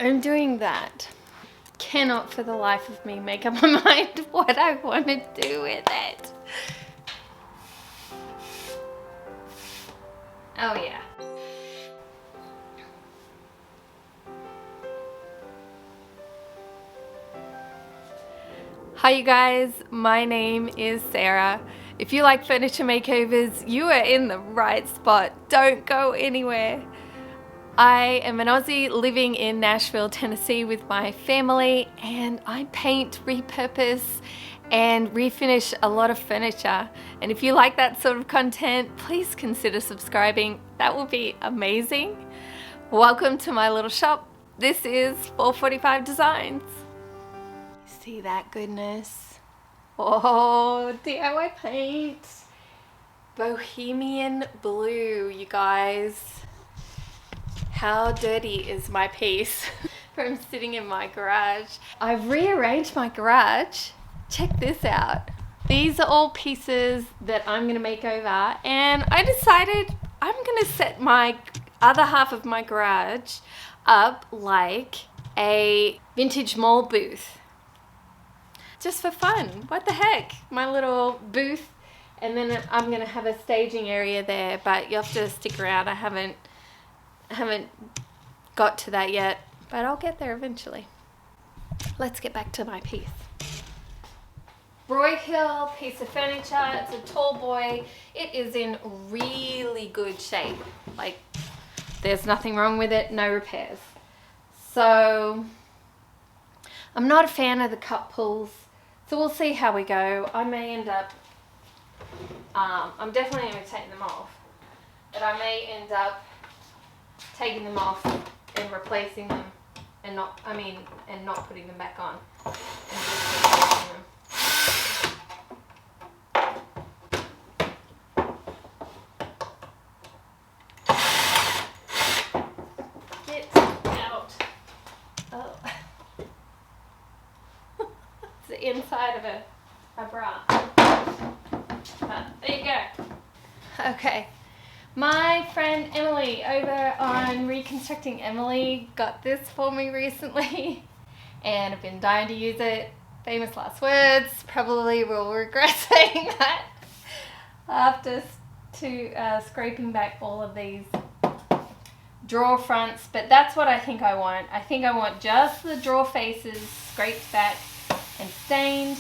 I'm doing that. Cannot for the life of me make up my mind what I want to do with it. Oh yeah. Hi you guys, my name is Sarah. If you like furniture makeovers, you are in the right spot. Don't go anywhere. I am an Aussie living in Nashville, Tennessee with my family, and I paint, repurpose, and refinish a lot of furniture. And if you like that sort of content, please consider subscribing. That will be amazing. Welcome to my little shop. This is 445 Designs. See that goodness? Oh, DIY paint. Bohemian blue, you guys. How dirty is my piece from sitting in my garage? I've rearranged my garage. Check this out. These are all pieces that I'm gonna make over, and I decided I'm gonna set my other half of my garage up like a vintage mall booth. Just for fun, what the heck? My little booth, and then I'm gonna have a staging area there, but you'll have to stick around. I haven't got to that yet, but I'll get there eventually. Let's get back to my piece. Broyhill piece of furniture. It's a tall boy. It is in really good shape. Like, there's nothing wrong with it, no repairs. So I'm not a fan of the cut pulls, so we'll see how we go. I may end up, I'm definitely going to take them off, but I may end up taking them off and replacing them, and not putting them back on. And just replacing them. Get out. Oh. It's the inside of a bra. But there you go. Okay. My friend Emily over on Reconstructing Emily got this for me recently, and I've been dying to use it. Famous last words. Probably will regret saying that after scraping back all of these drawer fronts, but that's what I think I want. I think I want just the drawer faces scraped back and stained.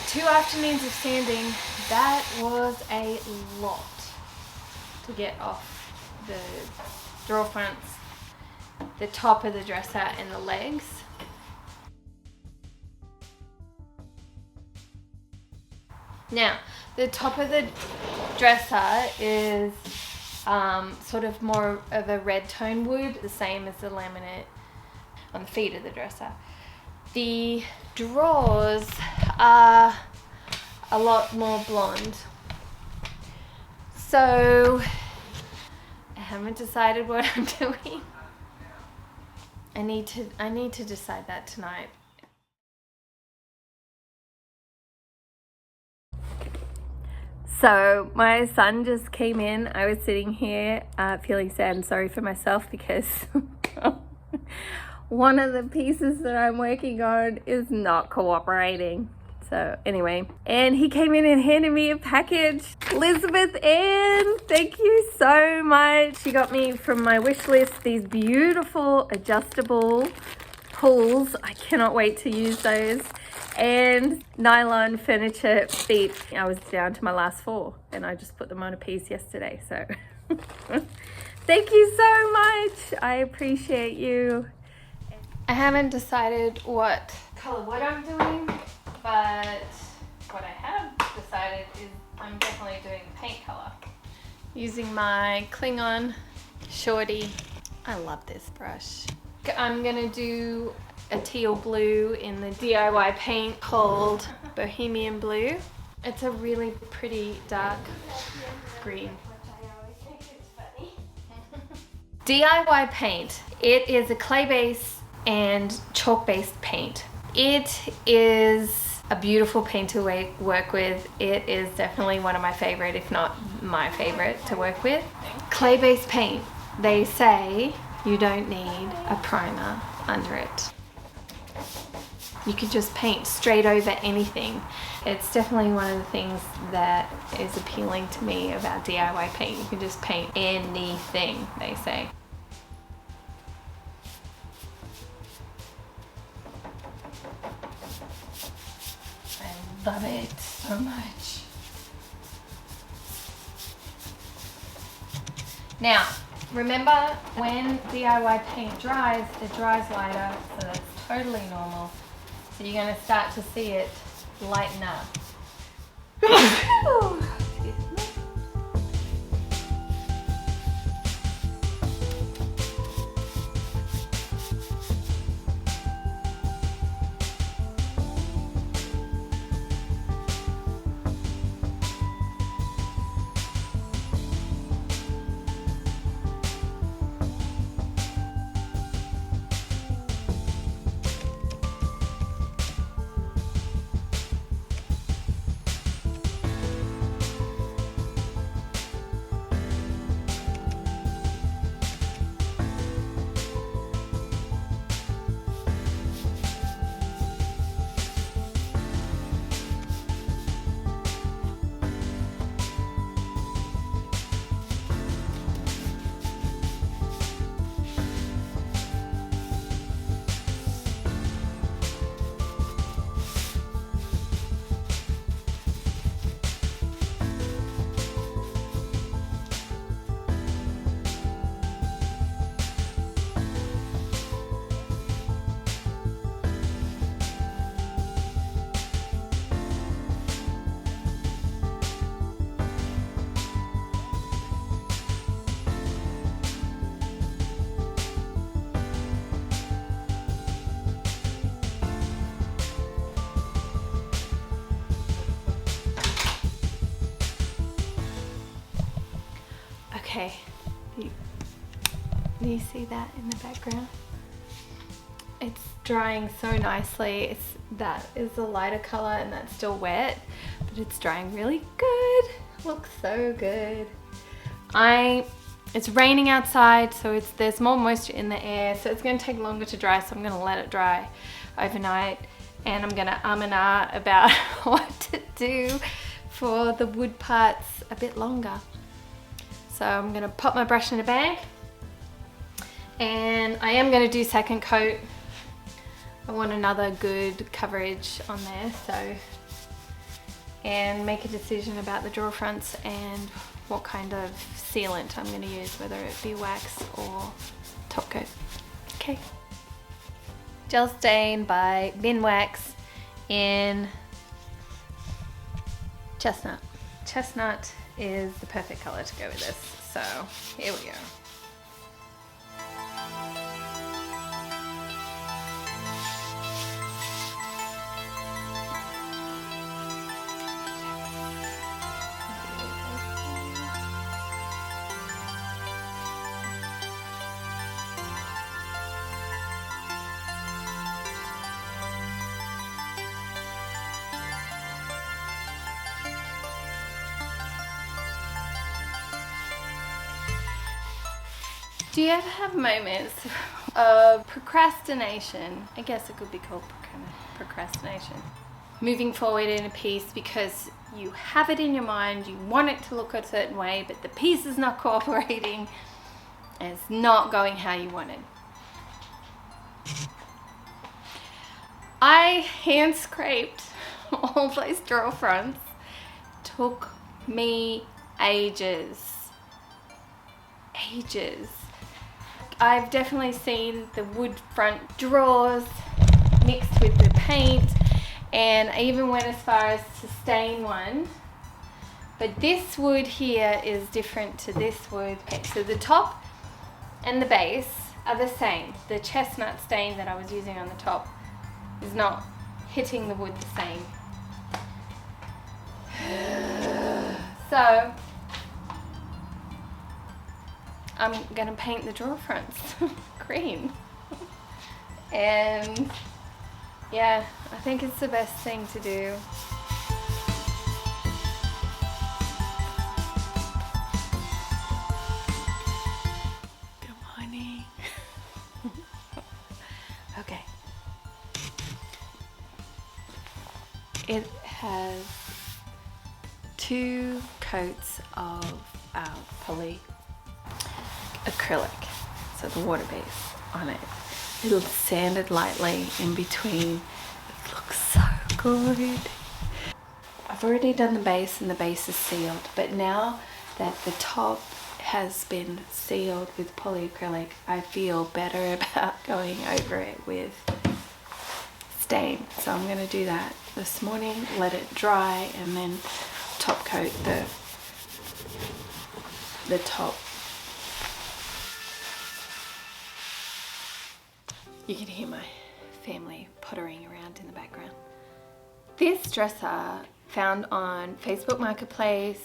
Two afternoons of sanding. That was a lot to get off the drawer fronts, the top of the dresser, and the legs. Now, the top of the dresser is sort of more of a red tone wood, the same as the laminate on the feet of the dresser. The drawers are a lot more blonde. So I haven't decided what I'm doing. I need to decide that tonight. So my son just came in. I was sitting here feeling sad and sorry for myself because one of the pieces that I'm working on is not cooperating. So anyway, and he came in and handed me a package. Elizabeth Ann, thank you so much. She got me from my wish list these beautiful adjustable pulls. I cannot wait to use those. And nylon furniture feet. I was down to my last 4 and I just put them on a piece yesterday. So thank you so much. I appreciate you. I haven't decided what color wood I'm doing, but what I have decided is I'm definitely doing paint color. Using my Klingon Shorty. I love this brush. I'm gonna do a teal blue in the DIY paint called Bohemian Blue. It's a really pretty dark green. DIY paint. It is a clay base and chalk based paint. It is a beautiful paint to work with. It is definitely one of my favorite, if not my favorite, to work with. Clay based paint, they say you don't need a primer under it. You could just paint straight over anything. It's definitely one of the things that is appealing to me about DIY paint. You can just paint anything, they say. I love it so much. Now, remember when DIY paint dries, it dries lighter, so that's totally normal. So you're going to start to see it lighten up. Okay, you see that in the background? It's drying so nicely. That is a lighter color and that's still wet, but it's drying really good. Looks so good. It's raining outside, so there's more moisture in the air, so it's going to take longer to dry, so I'm going to let it dry overnight, and I'm going to and ah about what to do for the wood parts a bit longer. So I'm going to pop my brush in a bag, and I am going to do second coat. I want another good coverage on there, so, and make a decision about the drawer fronts and what kind of sealant I'm going to use, whether it be wax or top coat. Okay. Gel Stain by Bin Wax in Chestnut. Chestnut is the perfect color to go with this, so here we go. Do you ever have moments of procrastination? I guess it could be called procrastination. Moving forward in a piece because you have it in your mind, you want it to look a certain way, but the piece is not cooperating and it's not going how you wanted. I hand scraped all those drawer fronts. Took me ages. I've definitely seen the wood front drawers mixed with the paint, and I even went as far as to stain one But this wood here is different to this wood. Okay, so the top and the base are the same. The chestnut stain that I was using on the top is not hitting the wood the same. So I'm gonna paint the drawer fronts green. And yeah, I think it's the best thing to do. Good morning. Okay. It has 2 coats of poly acrylic, so the water base on it. It'll sanded lightly in between. It looks so good. I've already done the base and the base is sealed, but now that the top has been sealed with polyacrylic, I feel better about going over it with stain. So I'm going to do that this morning, let it dry, and then top coat the top. You can hear my family pottering around in the background. This dresser found on Facebook Marketplace,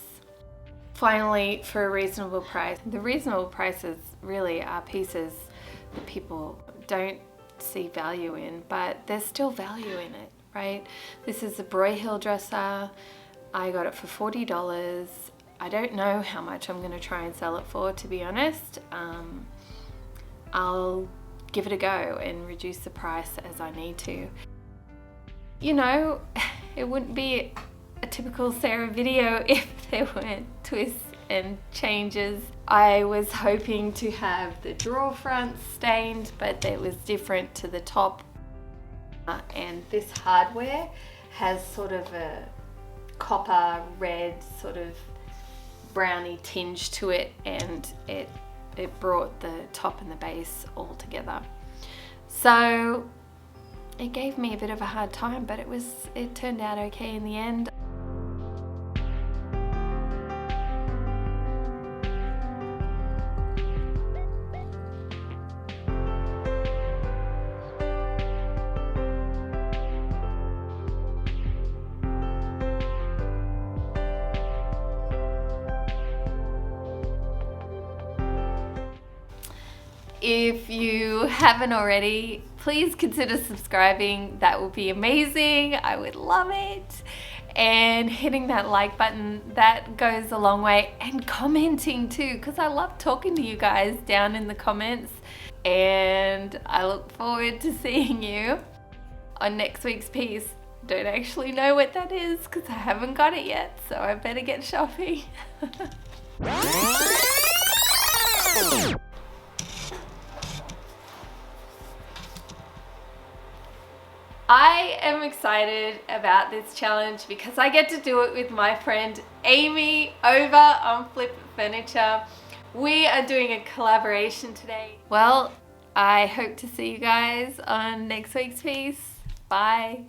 finally for a reasonable price. The reasonable prices really are pieces that people don't see value in, but there's still value in it, right? This is a Broyhill dresser. I got it for $40. I don't know how much I'm going to try and sell it for, to be honest. I'll give it a go and reduce the price as I need to. You know, it wouldn't be a typical Sarah video if there weren't twists and changes. I was hoping to have the drawer front stained, but it was different to the top. And this hardware has sort of a copper red sort of browny tinge to it, and it brought the top and the base all together. So it gave me a bit of a hard time, but it turned out okay in the end. If you haven't already, please consider subscribing. That would be amazing. I would love it. And hitting that like button, that goes a long way. And commenting too, because I love talking to you guys down in the comments. And I look forward to seeing you on next week's piece. Don't actually know what that is because I haven't got it yet, so I better get shopping. I am excited about this challenge because I get to do it with my friend Amy over on Flip Furniture. We are doing a collaboration today. Well, I hope to see you guys on next week's piece. Bye.